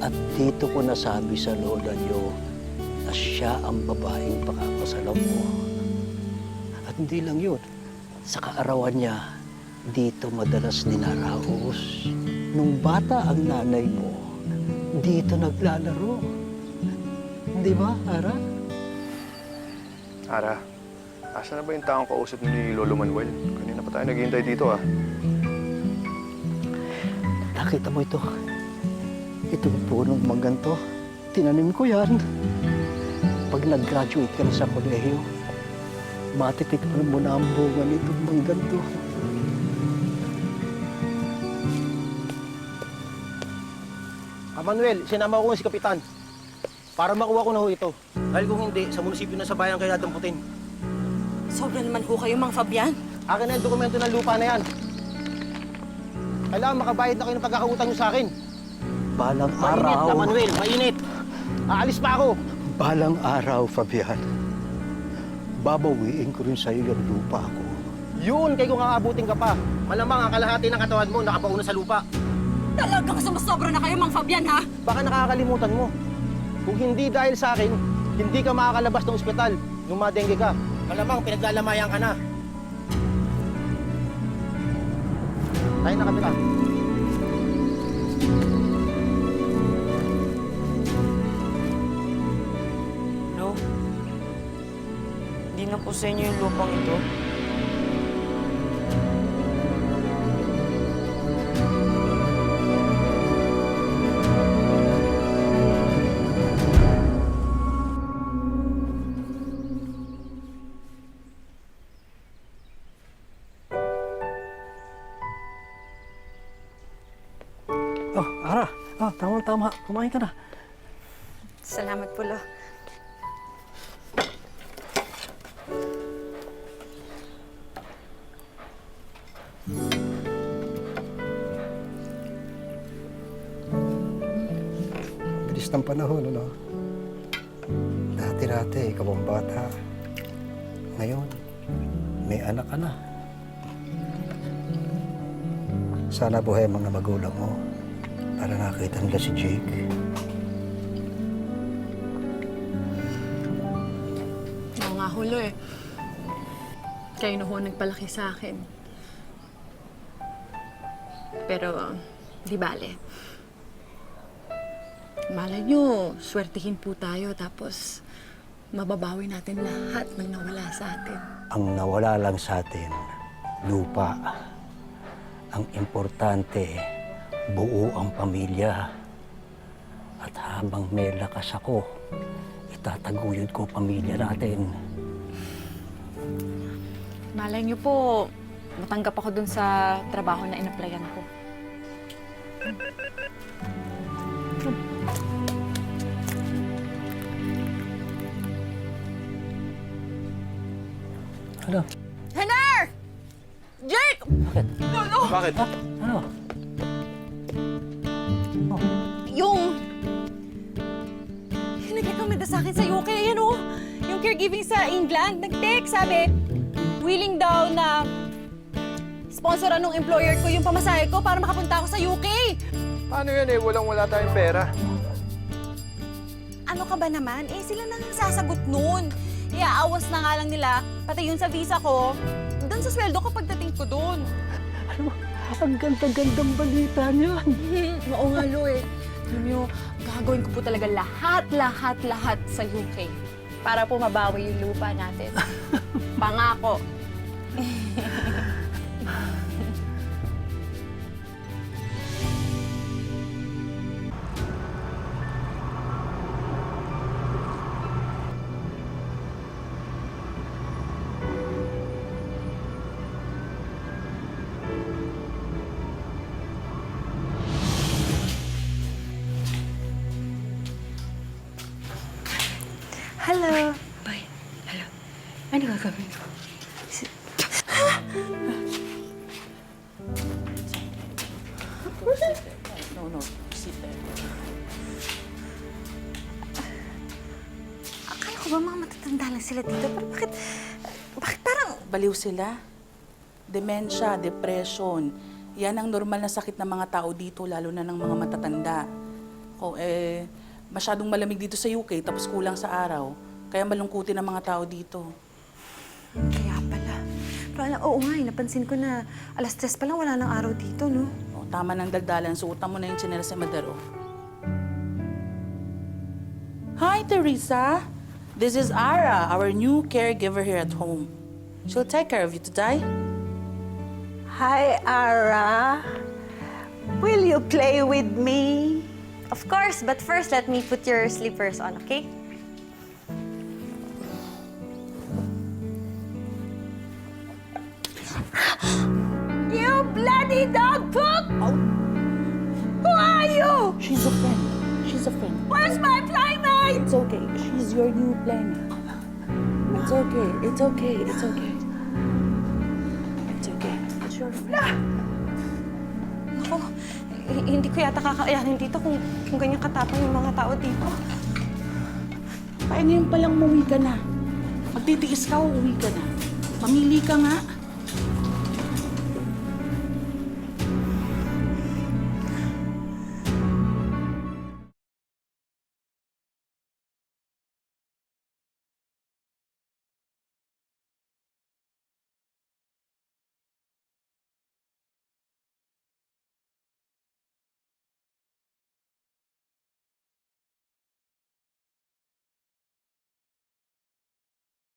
At dito ko nasabi sa lola niyo na siya ang babaeng pakapasalan mo. At hindi lang yun, sa kaarawan niya, dito madalas ninaraos. Nung bata ang nanay mo, dito naglalaro. Di ba, Ara? Ara, asa na ba yung taong kausap ni Lolo Manuel? Kanina pa tayo naghihintay dito, ah. Nakita mo ito? Itong punong mangganto. Tinanim ko yan. Pag nag-graduate ka na sa kolehiyo, matitikman mo na ang bunga nitong mangganto. Manuel, sinama ko si Kapitan para makuha ko na ho ito. Dahil kung hindi, sa munisipyo na sa bayan kayo dadamputin. Sobra naman ho kayo, Mang Fabian. Akin na yung dokumento ng lupa na yan. Kailangan makabayad na kayo ng pagkakautang nyo sa akin. Balang Mainit araw. na, Manuel, mainit. Aalis pa ako. Balang araw, Fabian. Babawiin ko rin sa'yo yung lupa ko. Yun, kay kung aabutin ka pa. Malamang ang kalahati ng katawan mo nakapauna sa lupa. Talagang sumusobra na kayo, Mang Fabian, ha? Baka nakakalimutan mo. Kung hindi dahil sa akin, hindi ka makakalabas ng ospital nung madengge ka. Malamang pinaglalamayan ka na. Tayo na, Kapitan. No? Hindi na po sa inyo yung lupang ito. Oh, Ara. Oh, tama-tama. Kumain ka na. Salamat po, Lo. Bilis ng panahon, ano? Dati-dati, ikaw ang bata. Ngayon, may anak ka na. Sana buhay ang mga magulang mo para nakita nila si Jake. Oo nga, Hulo eh. Kayo na ho nagpalaki sa akin. Pero, di bale. Malay nyo, swertihin po tayo tapos mababawi natin lahat ng nawala sa atin. Ang nawala lang sa atin, lupa. Ang importante, buo ang pamilya. At habang may lakas ako, itataguyod ko pamilya natin. Malay nyo po, matanggap ako dun sa trabaho na in-applyan ko. Ano? Hener! Jake! Bakit? Lolo! Bakit? Ano? Yung nagrekomenda sa akin sa UK, yan o. Yung caregiving sa England, nag-text, sabi, willing daw na sponsoran ng employer ko yung pamasahe ko para makapunta ako sa UK. Paano yan eh? Walang-wala tayong pera. Ano ka ba naman? Eh, sila na ang sasagot nun. Iaawas na nga lang nila, pati yun sa visa ko, doon sa sweldo ko pagdating ko doon. Ano? Ang ganda-gandang balita niyan. Oo nga, Lo eh. Alam nyo, gagawin ko po talaga lahat sa UK para po mabawi yung lupa natin. Pangako. Hello. Bay, hello. Ano gagawin ko? No, sit there. Akala ko ba mga matatanda lang sila dito? Pero bakit parang... Baliw sila. Dementia, depression. Yan ang normal na sakit ng mga tao dito, lalo na ng mga matatanda. Nako, masyadong malamig dito sa UK tapos kulang sa araw. Kaya malungkutin ang mga tao dito. Kaya pala. Pero oo nga, napansin ko na 3:00 pa lang wala ng araw dito, no? O, tama ng daldalan, suotan mo na yung tsinelas sa madero. Hi, Teresa. This is Ara, our new caregiver here at home. She'll take care of you today. Hi, Ara. Will you play with me? Of course, but first let me put your slippers on, okay? You bloody dog poop! Who are you? She's a friend. She's a friend. Where's my playmate? It's okay. She's your new playmate. It's okay. It's okay. It's okay. It's okay. It's your friend. Naku, hindi ko yata kakayanin dito kung ganyan katapang yung mga tao dito. Kaya ngayon palang umuwi ka na. Magtitiis ka, uuwi ka na. Mamili ka nga.